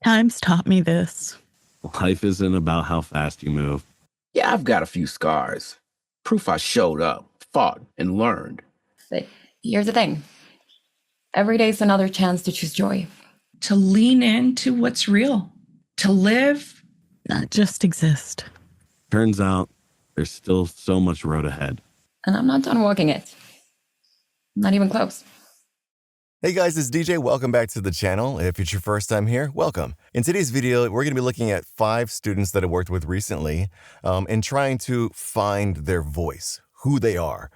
Time's taught me this. Life isn't about how fast you move. Yeah, I've got a few scars. Proof I showed up, fought, and learned. But here's the thing. Every day's another chance to choose joy. To lean into what's real. To live. Not just exist. Turns out there's still so much road ahead. And I'm not done walking it. Not even close. Hey guys, it's DJ. Welcome back to the channel. If it's your first time here, welcome. In today's video, we're going to be looking at 5 students that I worked with recently and trying to find their voice, who they are.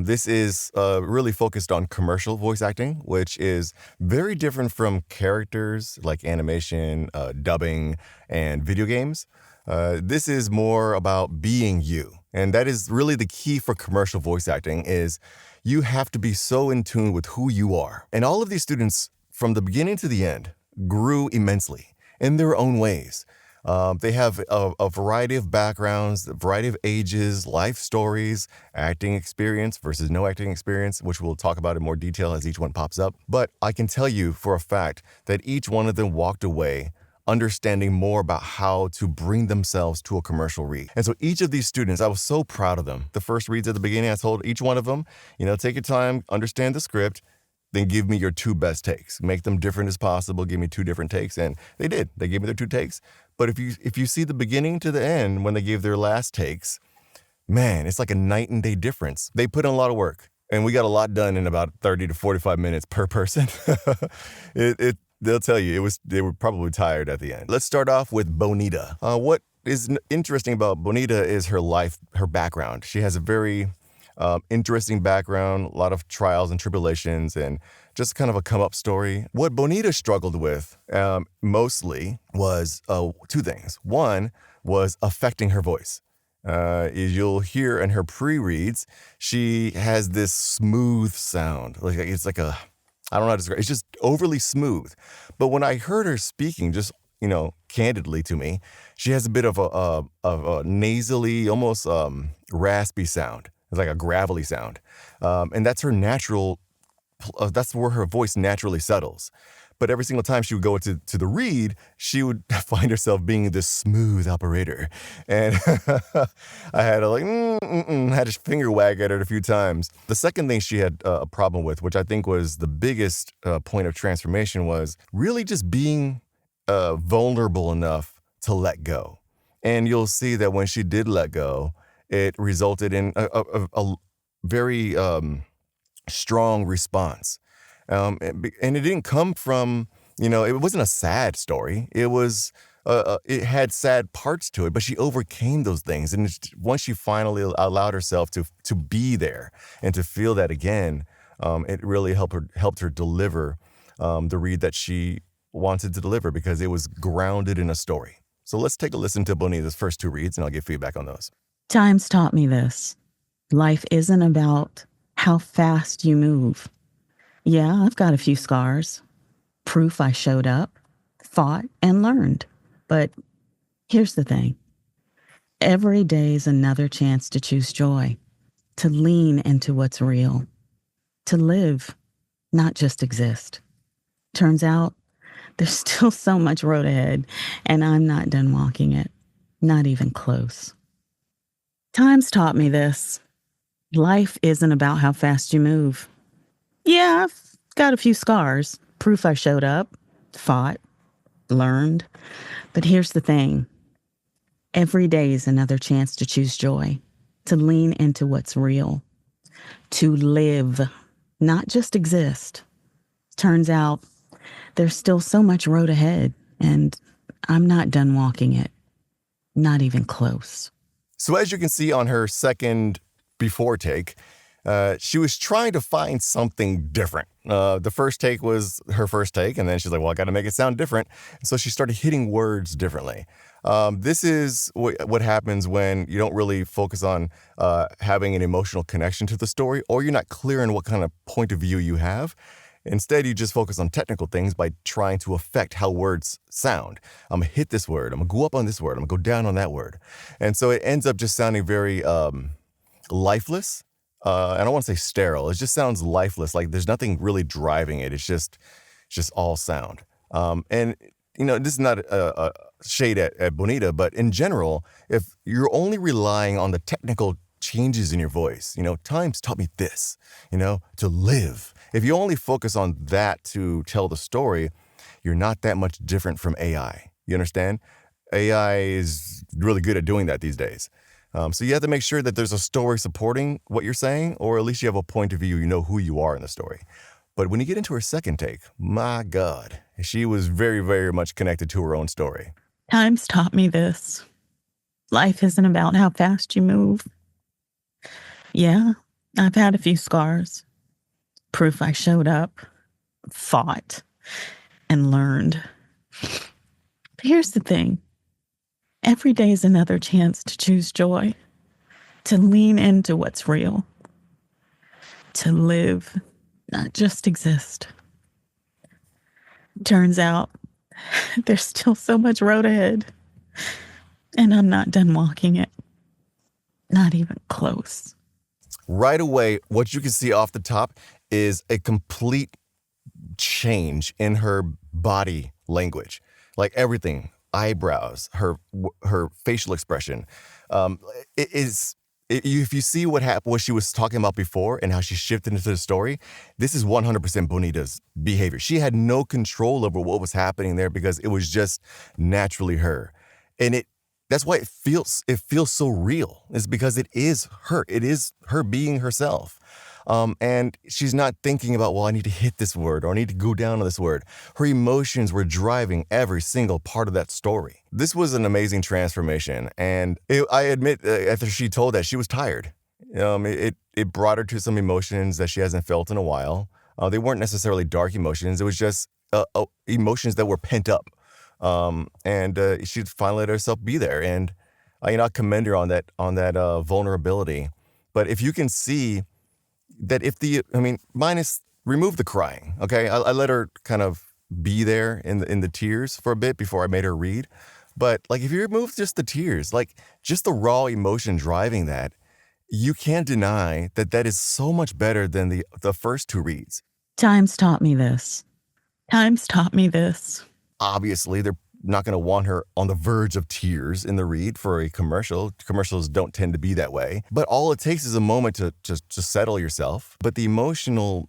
This is really focused on commercial voice acting, which is very different from characters like animation, dubbing, and video games. This is more about being you. And that is really the key for commercial voice acting is you have to be so in tune with who you are. And all of these students, from the beginning to the end, grew immensely in their own ways. They have a variety of backgrounds, a variety of ages, life stories, acting experience versus no acting experience, which we'll talk about in more detail as each one pops up. But I can tell you for a fact that each one of them walked away understanding more about how to bring themselves to a commercial read. And so each of these students, I was so proud of them. The first reads at the beginning, I told each one of them, take your time, understand the script, then give me your 2 best takes. Make them different as possible, give me 2 different takes. And they did. They gave me their 2 takes. But if you see the beginning to the end when they gave their last takes, man, it's like a night and day difference. They put in a lot of work. And we got a lot done in about 30 to 45 minutes per person. They'll tell you, they were probably tired at the end. Let's start off with Bonita. What is interesting about Bonita is her life, her background. She has a very interesting background, a lot of trials and tribulations, and just kind of a come-up story. What Bonita struggled with mostly was 2 things. One was affecting her voice. You'll hear in her pre-reads, she has this smooth sound. It's like a... I don't know how to describe it. It's just overly smooth. But when I heard her speaking, just, candidly to me, she has a bit of a nasally, almost raspy sound. It's like a gravelly sound. And that's her natural, that's where her voice naturally settles. But every single time she would go to the read, she would find herself being this smooth operator. And I had to had a finger wag at her a few times. The second thing she had a problem with, which I think was the biggest point of transformation, was really just being vulnerable enough to let go. And you'll see that when she did let go, it resulted in a very strong response. And it didn't come from, it wasn't a sad story. It was, it had sad parts to it, but she overcame those things. And once she finally allowed herself to be there and to feel that again, it really helped her deliver the read that she wanted to deliver because it was grounded in a story. So let's take a listen to Bonita's first 2 reads and I'll give feedback on those. Time's taught me this. Life isn't about how fast you move. Yeah, I've got a few scars. Proof I showed up, fought, and learned. But here's the thing. Every day's another chance to choose joy, to lean into what's real, to live, not just exist. Turns out there's still so much road ahead, and I'm not done walking it, not even close. Time's taught me this. Life isn't about how fast you move. Yeah, I've got a few scars. Proof I showed up, fought, learned. But here's the thing. Every day is another chance to choose joy, to lean into what's real, to live, not just exist. Turns out there's still so much road ahead, and I'm not done walking it, not even close. So as you can see on her second before take, she was trying to find something different. The first take was her first take, and then she's like, well, I got to make it sound different. And so she started hitting words differently. This is what happens when you don't really focus on having an emotional connection to the story, or you're not clear on what kind of point of view you have. Instead, you just focus on technical things by trying to affect how words sound. I'm going to hit this word. I'm going to go up on this word. I'm going to go down on that word. And so it ends up just sounding very lifeless. I don't want to say sterile. It just sounds lifeless. Like there's nothing really driving it. It's just all sound. And this is not a shade at Bonita, but in general, if you're only relying on the technical changes in your voice, times taught me this, to live. If you only focus on that to tell the story, you're not that much different from AI. You understand? AI is really good at doing that these days. So you have to make sure that there's a story supporting what you're saying, or at least you have a point of view, you know who you are in the story. But when you get into her second take, my God, she was very, very much connected to her own story. Times taught me this. Life isn't about how fast you move. Yeah, I've had a few scars. Proof I showed up, fought, and learned. But here's the thing. Every day is another chance to choose joy, to lean into what's real, to live, not just exist. Turns out there's still so much road ahead, and I'm not done walking it. Not even close. Right away, what you can see off the top is a complete change in her body language. Like everything, eyebrows, her facial expression. If you see what she was talking about before and how she shifted into the story, this is 100% Bonita's behavior. She had no control over what was happening there because it was just naturally her. And that's why it feels so real. It's because it is her. It is her being herself. And she's not thinking about, well, I need to hit this word or I need to go down on this word. Her emotions were driving every single part of that story. This was an amazing transformation. And I admit, after she told that, she was tired. It brought her to some emotions that she hasn't felt in a while. They weren't necessarily dark emotions. It was just emotions that were pent up. And she finally let herself be there. And I commend her on that vulnerability. But if you can see that remove the crying, okay? I let her kind of be there in the tears for a bit before I made her read. But if you remove just the tears, just the raw emotion driving that, you can't deny that is so much better than the first two reads. Times taught me this. Times taught me this. Obviously, they're not going to want her on the verge of tears in the read for a commercial. Commercials don't tend to be that way. But all it takes is a moment to settle yourself. But the emotional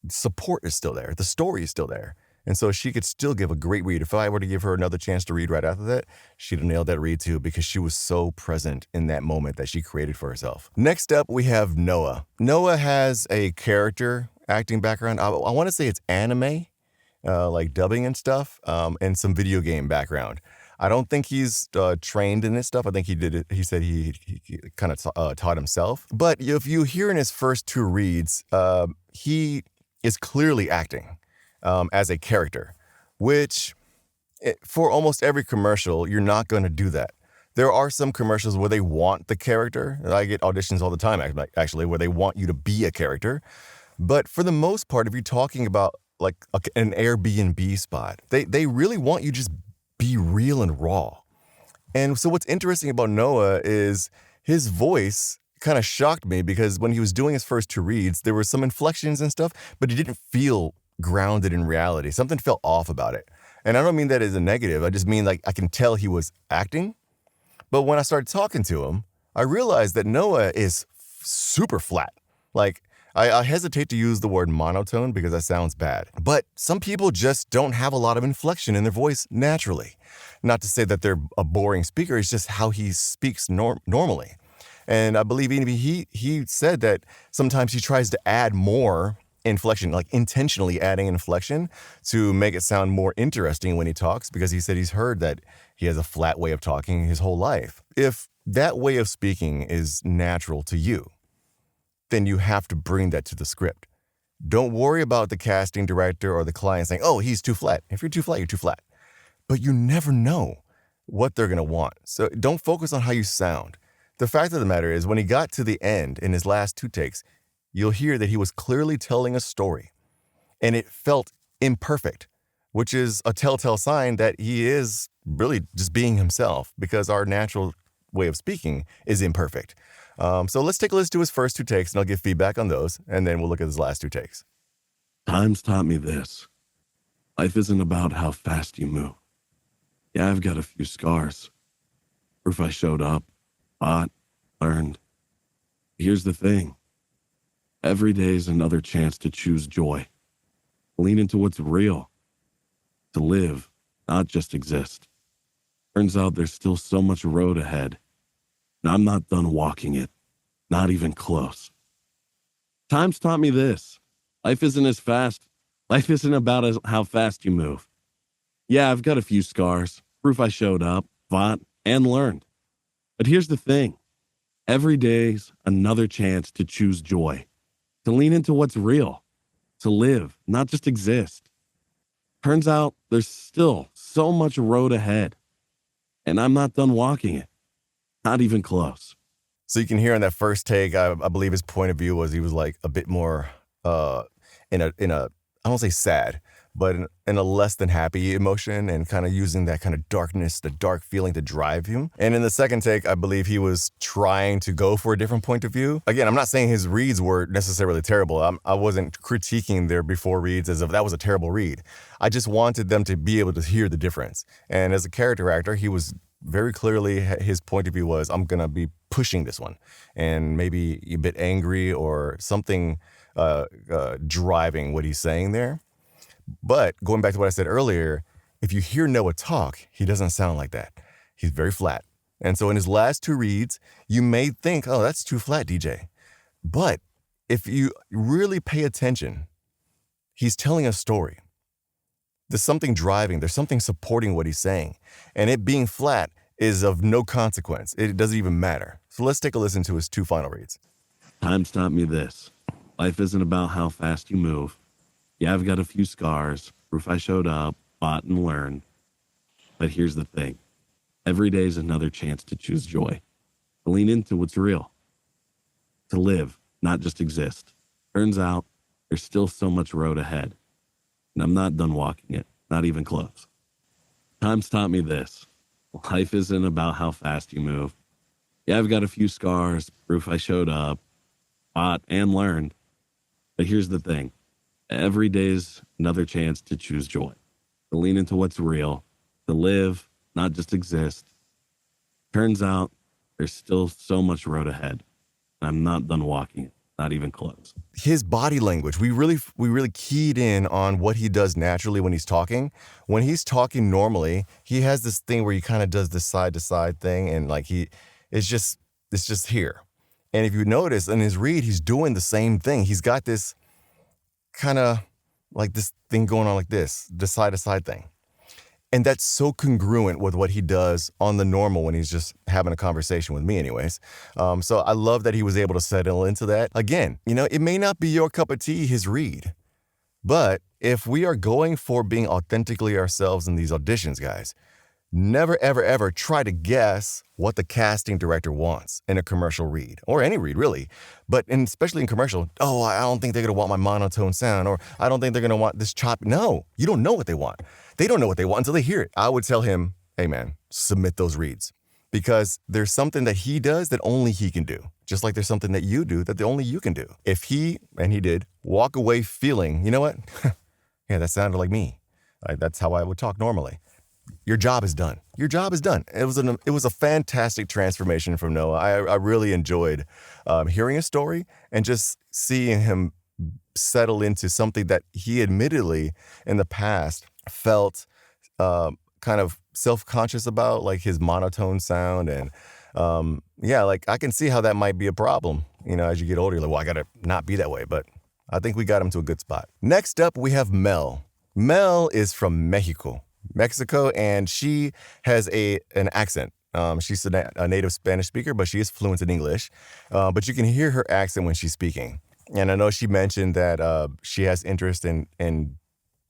support is still there. The story is still there. And so she could still give a great read. If I were to give her another chance to read right after that, she'd have nailed that read too, because she was so present in that moment that she created for herself. Next up, we have Noah. Noah has a character acting background. I want to say it's anime. Like dubbing and stuff, and some video game background. I don't think he's trained in this stuff. I think he did it. He said he kind of taught himself. But if you hear in his first two reads, he is clearly acting as a character, which for almost every commercial, you're not going to do that. There are some commercials where they want the character. I get auditions all the time, actually, where they want you to be a character. But for the most part, if you're talking about an Airbnb spot, they really want you to just be real and raw. And so what's interesting about Noah is his voice kind of shocked me, because when he was doing his first two reads, there were some inflections and stuff, but he didn't feel grounded in reality. Something felt off about it. And I don't mean that as a negative. I just mean I can tell he was acting. But when I started talking to him, I realized that Noah is super flat. I hesitate to use the word monotone because that sounds bad. But some people just don't have a lot of inflection in their voice naturally. Not to say that they're a boring speaker, it's just how he speaks normally. And I believe even he said that sometimes he tries to add more inflection, intentionally adding inflection to make it sound more interesting when he talks, because he said he's heard that he has a flat way of talking his whole life. If that way of speaking is natural to you, then you have to bring that to the script. Don't worry about the casting director or the client saying, oh, he's too flat. If you're too flat, you're too flat. But you never know what they're going to want. So don't focus on how you sound. The fact of the matter is, when he got to the end in his last two takes, you'll hear that he was clearly telling a story. And it felt imperfect, which is a telltale sign that he is really just being himself, because our natural way of speaking is imperfect. So let's take a listen to his first two takes, and I'll give feedback on those, and then we'll look at his last two takes. Times taught me this. Life isn't about how fast you move. Yeah, I've got a few scars. Proof I showed up, fought, learned. Here's the thing. Every day is another chance to choose joy. Lean into what's real. To live, not just exist. Turns out there's still so much road ahead. And I'm not done walking it. Not even close. Time's taught me this. Life isn't as fast. Life isn't about how fast you move. Yeah, I've got a few scars. Proof I showed up, fought, and learned. But here's the thing. Every day's another chance to choose joy. To lean into what's real. To live, not just exist. Turns out there's still so much road ahead. And I'm not done walking it. Not even close. So you can hear in that first take, I believe his point of view was he was like a bit more in a I don't say sad, but in a less than happy emotion, and kind of using that kind of darkness, the dark feeling to drive him. And in the second take, I believe he was trying to go for a different point of view. Again, I'm not saying his reads were necessarily terrible. I wasn't critiquing their before reads as if that was a terrible read. I just wanted them to be able to hear the difference. And as a character actor, he was very clearly, his point of view was, I'm going to be pushing this one, and maybe a bit angry or something driving what he's saying there. But going back to what I said earlier, if you hear Noah talk, he doesn't sound like that. He's very flat. And so in his last two reads, you may think, oh, that's too flat, DJ. But if you really pay attention, he's telling a story. There's something driving, there's something supporting what he's saying. And it being flat is of no consequence. It doesn't even matter. So let's take a listen to his two final reads. Time's taught me this. Life isn't about how fast you move. Yeah, I've got a few scars. Proof I showed up, fought, and learned. But here's the thing. Every day is another chance to choose joy. To lean into what's real. To live, not just exist. Turns out there's still so much road ahead. And I'm not done walking it, not even close. Time's taught me this. Life isn't about how fast you move. Yeah, I've got a few scars. Proof I showed up, fought, and learned. But here's the thing. Every day's another chance to choose joy. To lean into what's real. To live, not just exist. Turns out there's still so much road ahead. And I'm not done walking it. Not even close. His body language, we really keyed in on what he does naturally when he's talking. When he's talking normally, he has this thing where he kind of does this side to side thing, and like it's just here. And if you notice in his read, he's doing the same thing. He's got this kind of like this thing going on like this, the side to side thing. And that's so congruent with what he does on the normal when he's just having a conversation with me anyways. So I love that he was able to settle into that. Again, it may not be your cup of tea, his read. But if we are going for being authentically ourselves in these auditions, guys, never, ever, ever try to guess what the casting director wants in a commercial read, or any read, really. But especially in commercial, I don't think they're going to want my monotone sound, or I don't think they're going to want this chop. No, you don't know what they want. They don't know what they want until they hear it. I would tell him, hey, man, submit those reads. Because there's something that he does that only he can do. Just like there's something that you do that only you can do. If he, and he did, walk away feeling, you know what? Yeah, that sounded like me. That's how I would talk normally. Your job is done. Your job is done. It was a fantastic transformation from Noah. I really enjoyed hearing his story and just seeing him settle into something that he admittedly in the past felt kind of self-conscious about, like his monotone sound. And I can see how that might be a problem. As you get older, you're like, well, I got to not be that way. But I think we got him to a good spot. Next up, we have Mel. Mel is from Mexico, and she has an accent. She's a native Spanish speaker, but she is fluent in English. But you can hear her accent when she's speaking. And I know she mentioned that she has interest in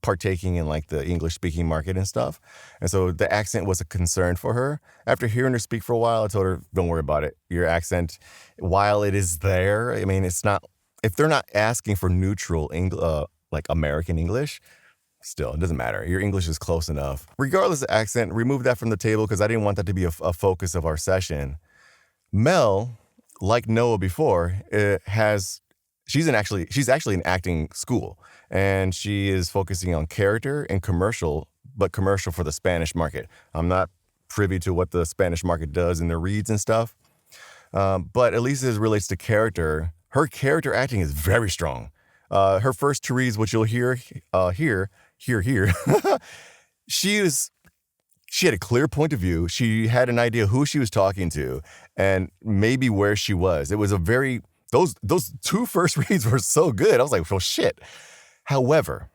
partaking in like the English speaking market and stuff. And so the accent was a concern for her. After hearing her speak for a while, I told her, don't worry about it. Your accent, while it is there, I mean, it's not, if they're not asking for neutral like American English, still, it doesn't matter. Your English is close enough. Regardless of accent, remove that from the table because I didn't want that to be a focus of our session. Mel, like Noah before, has she's actually in acting school, and she is focusing on character and commercial, but commercial for the Spanish market. I'm not privy to what the Spanish market does in the reads and stuff, but at least as it relates to character, her character acting is very strong. Her first two reads, which you'll hear here, she had a clear point of view. She had an idea who she was talking to and maybe where she was. It was a very, those two first reads were so good. I was like, well, shit. However,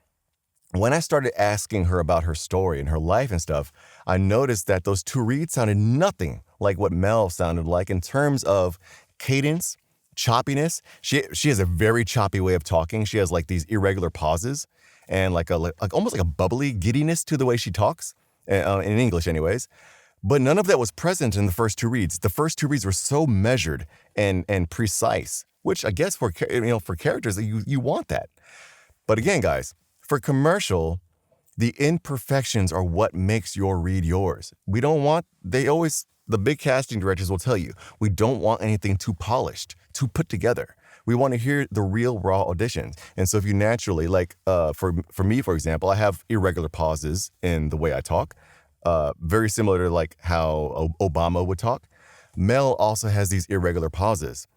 when I started asking her about her story and her life and stuff, I noticed that those two reads sounded nothing like what Mel sounded like in terms of cadence, choppiness. She has a very choppy way of talking. She has like these irregular pauses and like almost like a bubbly giddiness to the way she talks. In English anyways, but none of that was present in the first two reads. The first two reads were so measured and precise, which I guess for characters, you want that. But again, guys, for commercial, the imperfections are what makes your read yours. The big casting directors will tell you, we don't want anything too polished, too put together. We want to hear the real raw auditions. And so if you naturally, like for me, for example, I have irregular pauses in the way I talk, very similar to like how Obama would talk. Mel also has these irregular pauses.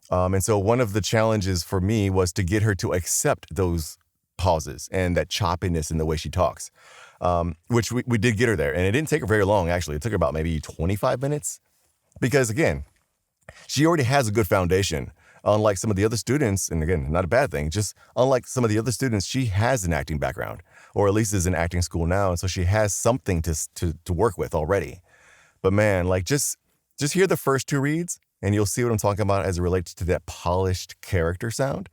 And so one of the challenges for me was to get her to accept those pauses and that choppiness in the way she talks, which we did get her there. And it didn't take her very long, actually. It took her about maybe 25 minutes because, again, she already has a good foundation. Unlike some of the other students, and again, not a bad thing, just unlike some of the other students, she has an acting background, or at least is in acting school now, and so she has something to work with already. But man, like just hear the first two reads, and you'll see what I'm talking about as it relates to that polished character sound.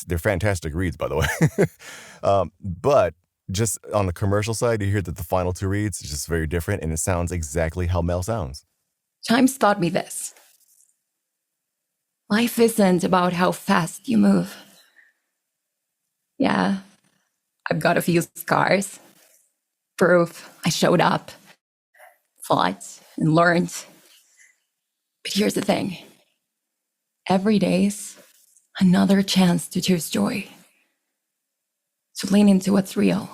They're fantastic reads, by the way. But just on the commercial side, you hear that the final two reads is just very different, and it sounds exactly how Mel sounds. Times taught me this. Life isn't about how fast you move. Yeah, I've got a few scars. Proof I showed up, fought, and learned. But here's the thing. Every day's another chance to choose joy. To lean into what's real.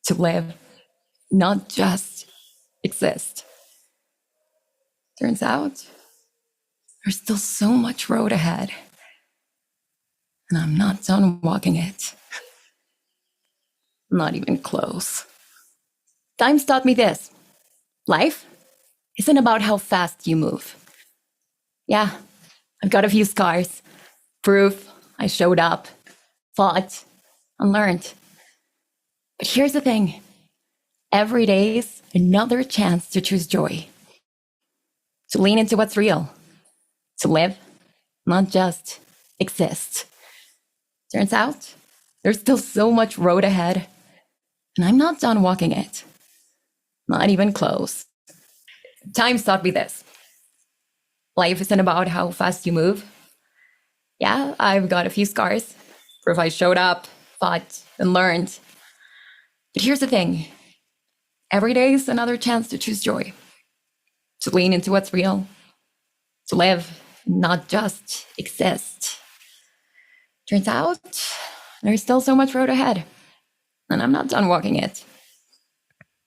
To live, not just exist. Turns out, there's still so much road ahead, and I'm not done walking it. Not even close. Times taught me this. Life isn't about how fast you move. Yeah, I've got a few scars. Proof I showed up, fought, and learned. But here's the thing. Every day's another chance to choose joy. To lean into what's real. To live, not just exist. Turns out, there's still so much road ahead, and I'm not done walking it. Not even close. Times taught me this. Life isn't about how fast you move. Yeah, I've got a few scars. Proof I showed up, fought, and learned. But here's the thing. Every day's another chance to choose joy. To lean into what's real. To live, not just exist. Turns out, there's still so much road ahead, and I'm not done walking it.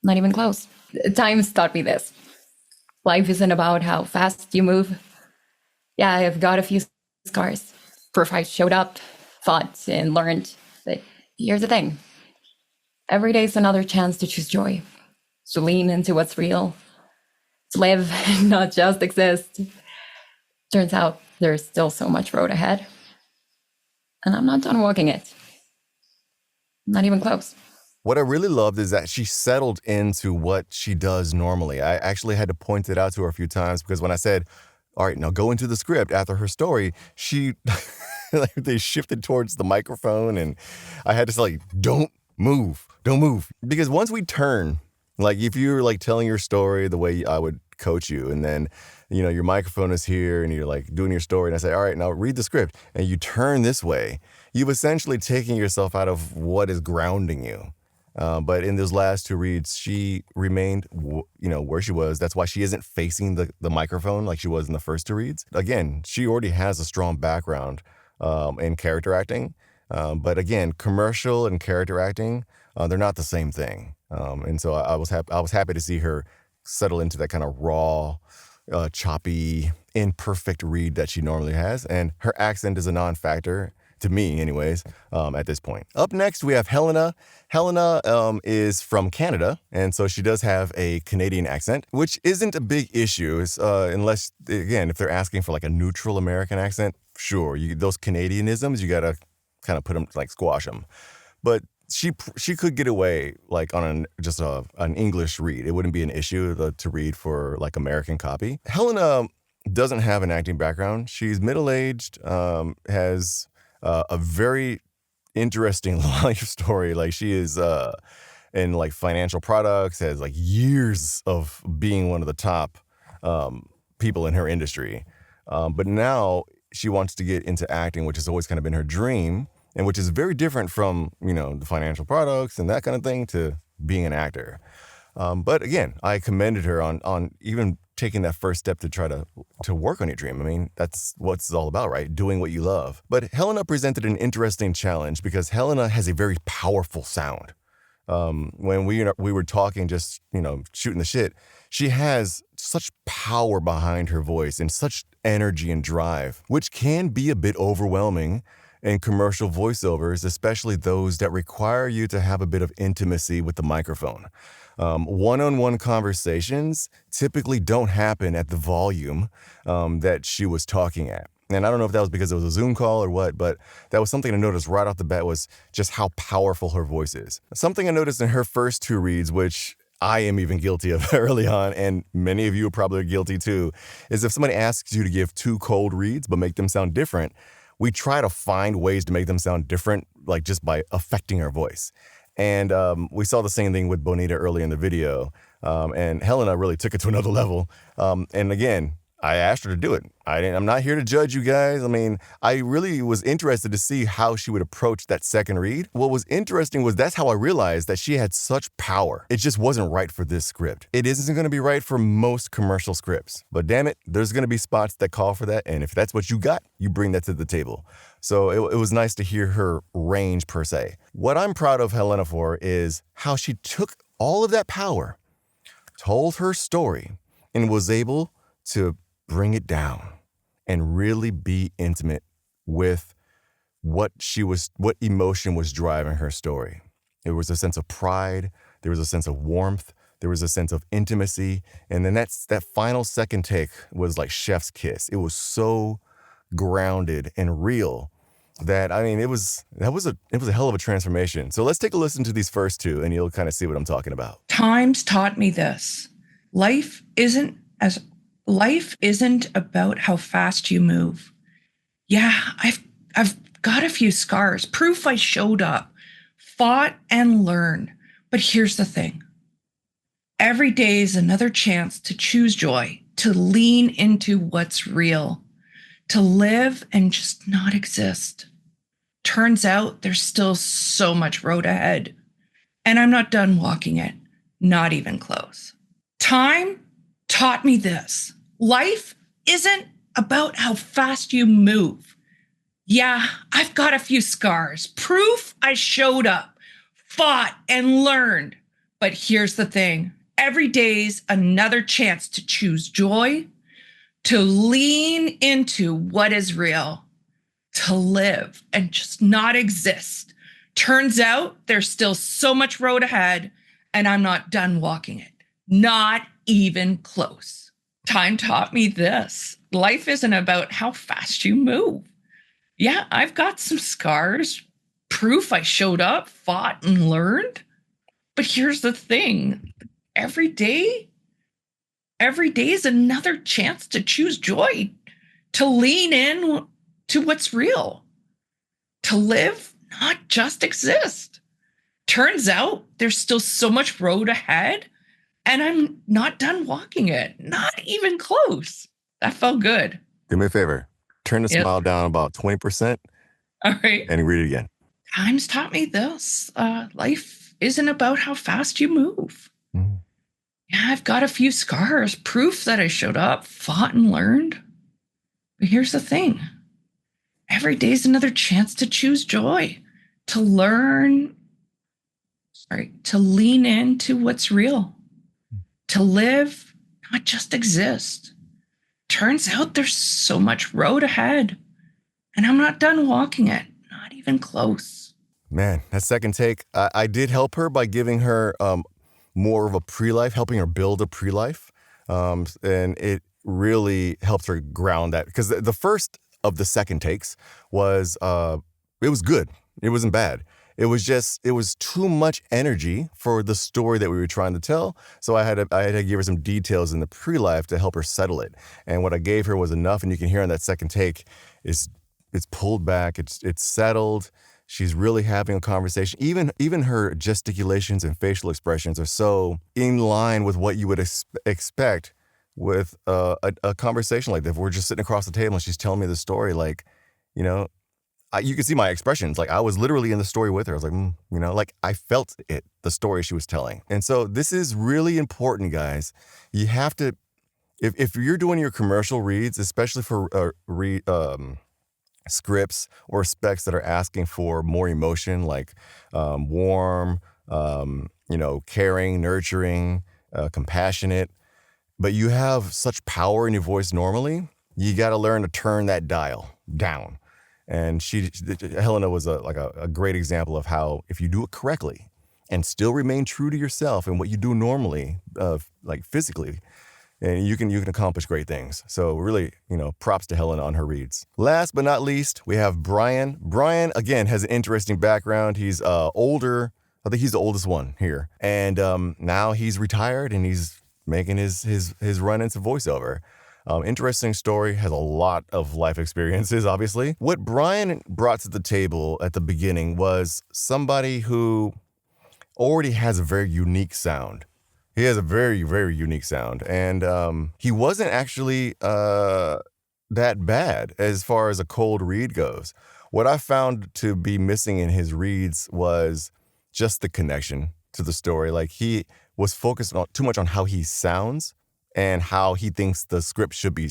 Not even close. Times taught me this. Life isn't about how fast you move. Yeah, I've got a few scars. Proof I showed up, fought, and learned. But here's the thing. Every day's another chance to choose joy. To lean into what's real. To live, not just exist. Turns out there's still so much road ahead, and I'm not done walking it. Not even close. What I really loved is that she settled into what she does normally. I actually had to point it out to her a few times because when I said, all right, now go into the script after her story, they shifted towards the microphone, and I had to say, like, don't move. Because once we turn, like if you're like telling your story the way I would coach you, and then your microphone is here and you're like doing your story, and I say, all right, now read the script, and you turn this way, you've essentially taken yourself out of what is grounding you. But in those last two reads, she remained, where she was. That's why she isn't facing the microphone like she was in the first two reads. Again, she already has a strong background in character acting. But again, commercial and character acting, they're not the same thing. And so I was happy to see her settle into that kind of raw, choppy, imperfect read that she normally has. And her accent is a non-factor, to me anyways, at this point. Up next, we have Helena. Helena is from Canada, and so she does have a Canadian accent, which isn't a big issue, unless, again, if they're asking for like a neutral American accent, sure, those Canadianisms, you gotta kind of put them, like squash them. But she could get away like on an English read. It wouldn't be an issue to read for like American copy. Helena doesn't have an acting background. She's middle-aged, has a very interesting life story. Like she is in like financial products, has like years of being one of the top people in her industry. But now she wants to get into acting, which has always kind of been her dream, and which is very different from, the financial products and that kind of thing to being an actor. But again, I commended her on even taking that first step to try to work on your dream. I mean, that's what it's all about, right? Doing what you love. But Helena presented an interesting challenge because Helena has a very powerful sound. When we were talking, just, shooting the shit, she has such power behind her voice and such energy and drive, which can be a bit overwhelming in commercial voiceovers, especially those that require you to have a bit of intimacy with the microphone. One-on-one conversations typically don't happen at the volume that she was talking at. And I don't know if that was because it was a Zoom call or what, but that was something I noticed right off the bat, was just how powerful her voice is. Something I noticed in her first two reads, which I am even guilty of early on, and many of you probably are guilty too, is if somebody asks you to give two cold reads but make them sound different, we try to find ways to make them sound different, like just by affecting our voice. And we saw the same thing with Bonita early in the video. And Helena really took it to another level. And again, I asked her to do it. I'm not here to judge you guys. I mean, I really was interested to see how she would approach that second read. What was interesting was that's how I realized that she had such power. It just wasn't right for this script. It isn't going to be right for most commercial scripts. But damn it, there's going to be spots that call for that. And if that's what you got, you bring that to the table. So it was nice to hear her range per se. What I'm proud of Helena for is how she took all of that power, told her story, and was able to bring it down and really be intimate with what emotion was driving her story. There was a sense of pride. There was a sense of warmth. There was a sense of intimacy. And then that final second take was like chef's kiss. It was so grounded and real that, I mean, it was a hell of a transformation. So let's take a listen to these first two and you'll kind of see what I'm talking about. Times taught me this. Life isn't about how fast you move. Yeah, I've got a few scars, proof I showed up, fought and learned. But here's the thing. Every day is another chance to choose joy, to lean into what's real, to live and just not exist. Turns out there's still so much road ahead, and I'm not done walking it, not even close. Time taught me this. Life isn't about how fast you move. Yeah, I've got a few scars, proof I showed up, fought and learned. But here's the thing. Every day's another chance to choose joy, to lean into what is real, to live and just not exist. Turns out there's still so much road ahead, and I'm not done walking it, not even close. Time taught me this. Life isn't about how fast you move. Yeah, I've got some scars, proof I showed up, fought, and learned. But here's the thing. Every day is another chance to choose joy, to lean in to what's real, to live, not just exist. Turns out there's still so much road ahead, and I'm not done walking it, not even close. That felt good. Do me a favor. Turn the smile down about 20%. All right. And read it again. Times taught me this. Life isn't about how fast you move. Mm. Yeah, I've got a few scars, proof that I showed up, fought and learned. But here's the thing. every day is another chance to choose joy, to learn, to lean into what's real, to live, not just exist. Turns out there's so much road ahead, and I'm not done walking it, not even close. Man, that second take, I did help her by giving her more of a pre-life, helping her build a pre-life. And it really helped her ground that. Because the first of the second takes was, it was good. It wasn't bad. It was too much energy for the story that we were trying to tell. So I had to give her some details in the pre-life to help her settle it. And what I gave her was enough. And you can hear on that second take, it's pulled back. It's settled. She's really having a conversation. Even her gesticulations and facial expressions are so in line with what you would expect with a conversation like that. If we're just sitting across the table and she's telling me the story, like, you know, you can see my expressions. Like I was literally in the story with her. I was like, you know, like I felt it, the story she was telling. And so this is really important, guys. You have to, if you're doing your commercial reads, especially for scripts or specs that are asking for more emotion, like warm, you know, caring, nurturing, compassionate, but you have such power in your voice normally, you got to learn to turn that dial down. And Helena was a great example of how if you do it correctly and still remain true to yourself and what you do normally, like physically, and you can accomplish great things. So really, you know, props to Helena on her reads. Last but not least, we have Bryan. Bryan, again, has an interesting background. He's older. I think he's the oldest one here. And now he's retired and he's making his run into voiceover. Interesting story, has a lot of life experiences, obviously. What Bryan brought to the table at the beginning was somebody who already has a very unique sound. He has a very, very unique sound. And he wasn't actually that bad as far as a cold read goes. What I found to be missing in his reads was just the connection to the story. Like he was focused too much on how he sounds and how he thinks the script should be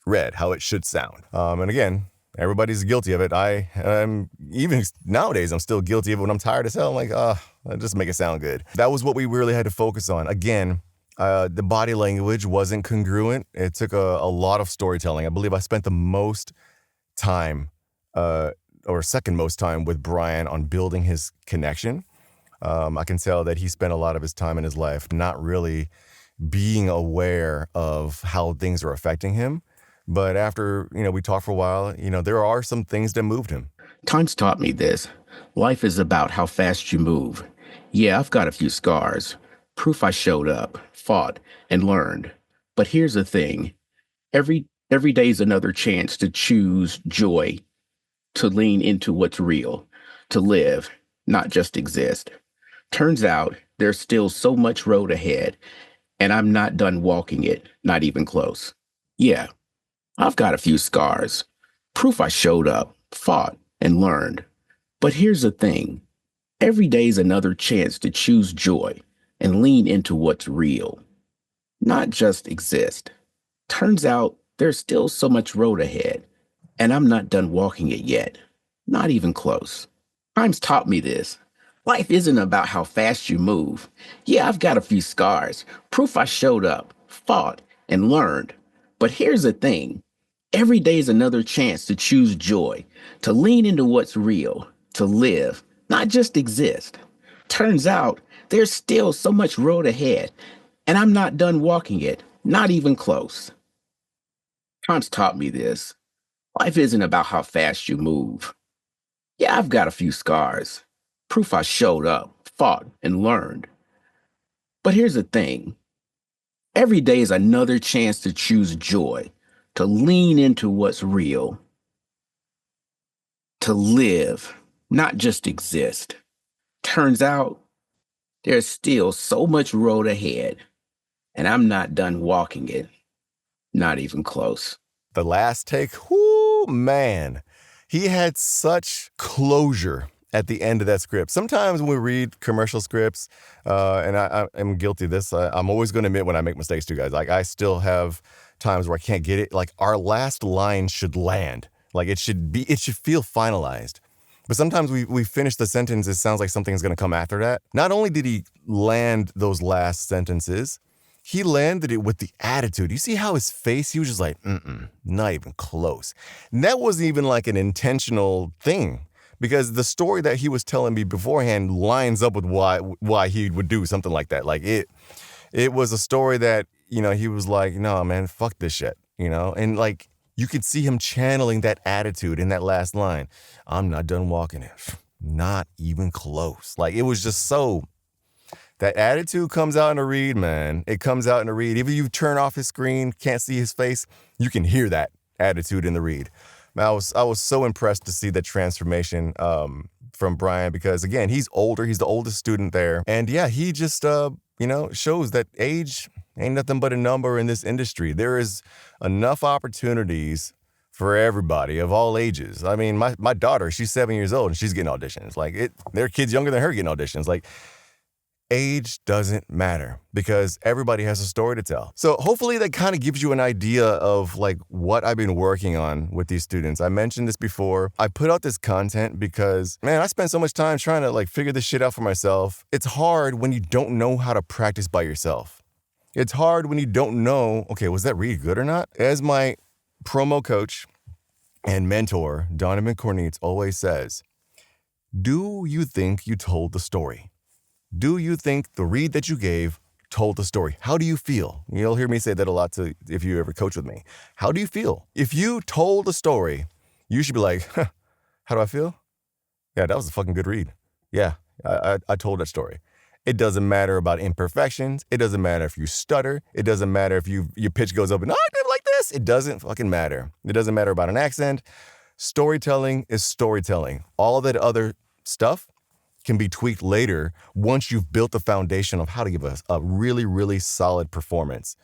read, how it should sound. And again, everybody's guilty of it. I'm even nowadays, I'm still guilty of it when I'm tired as hell. I'm like, just make it sound good. That was what we really had to focus on. Again, the body language wasn't congruent. It took a lot of storytelling. I believe I spent the most time, or second most time with Bryan on building his connection. I can tell that he spent a lot of his time in his life not really being aware of how things are affecting him. But after, you know, we talked for a while, you know, there are some things that moved him. Time's taught me this. Life is about how fast you move. Yeah, I've got a few scars. Proof I showed up, fought, and learned. But here's the thing. Every day's another chance to choose joy, to lean into what's real, to live, not just exist. Turns out there's still so much road ahead, and I'm not done walking it, not even close. Yeah, I've got a few scars. Proof I showed up, fought, and learned. But here's the thing. Every day's another chance to choose joy and lean into what's real, not just exist. Turns out there's still so much road ahead, and I'm not done walking it yet, not even close. Time's taught me this. Life isn't about how fast you move. Yeah, I've got a few scars. Proof I showed up, fought, and learned. But here's the thing. Every day's another chance to choose joy, to lean into what's real, to live, not just exist. Turns out there's still so much road ahead, and I'm not done walking it, not even close. Time's taught me this. Life isn't about how fast you move. Yeah, I've got a few scars. Proof I showed up, fought, and learned. But here's the thing. Every day is another chance to choose joy, to lean into what's real, to live, not just exist. Turns out there's still so much road ahead, and I'm not done walking it, not even close. The last take, whoo, man, he had such closure at the end of that script. Sometimes when we read commercial scripts, and I am guilty of this, I'm always going to admit when I make mistakes too, guys. Like I still have times where I can't get it. Like our last line should land. Like it should feel finalized. But sometimes we finish the sentence, it sounds like something's going to come after that. Not only did he land those last sentences, he landed it with the attitude. You see how his face, he was just like, not even close. And that wasn't even like an intentional thing, because the story that he was telling me beforehand lines up with why he would do something like that. Like it was a story that, you know, he was like, no, man, fuck this shit, you know? And like, you could see him channeling that attitude in that last line. I'm not done walking it. Not even close. Like, it was just so, that attitude comes out in a read, man. It comes out in a read. Even if you turn off his screen, can't see his face, you can hear that attitude in the read. Man, I was so impressed to see the transformation from Bryan, because again, he's older. He's the oldest student there. And yeah, he just, you know, shows that age ain't nothing but a number in this industry. There is enough opportunities for everybody of all ages. I mean, my daughter, she's 7 years old and she's getting auditions. Like, there are kids younger than her getting auditions. Like, age doesn't matter because everybody has a story to tell. So hopefully that kind of gives you an idea of like what I've been working on with these students. I mentioned this before. I put out this content because, man, I spent so much time trying to like figure this shit out for myself. It's hard when you don't know how to practice by yourself. It's hard when you don't know, okay, was that read good or not? As my promo coach and mentor, Donovan Cornitz, always says, do you think you told the story? Do you think the read that you gave told the story? How do you feel? You'll hear me say that a lot to if you ever coach with me. How do you feel? If you told a story, you should be like, how do I feel? Yeah, that was a fucking good read. Yeah, I told that story. It doesn't matter about imperfections. It doesn't matter if you stutter. It doesn't matter if your pitch goes up and, oh, I did it like this. It doesn't fucking matter. It doesn't matter about an accent. Storytelling is storytelling. All that other stuff can be tweaked later once you've built the foundation of how to give a really, really solid performance.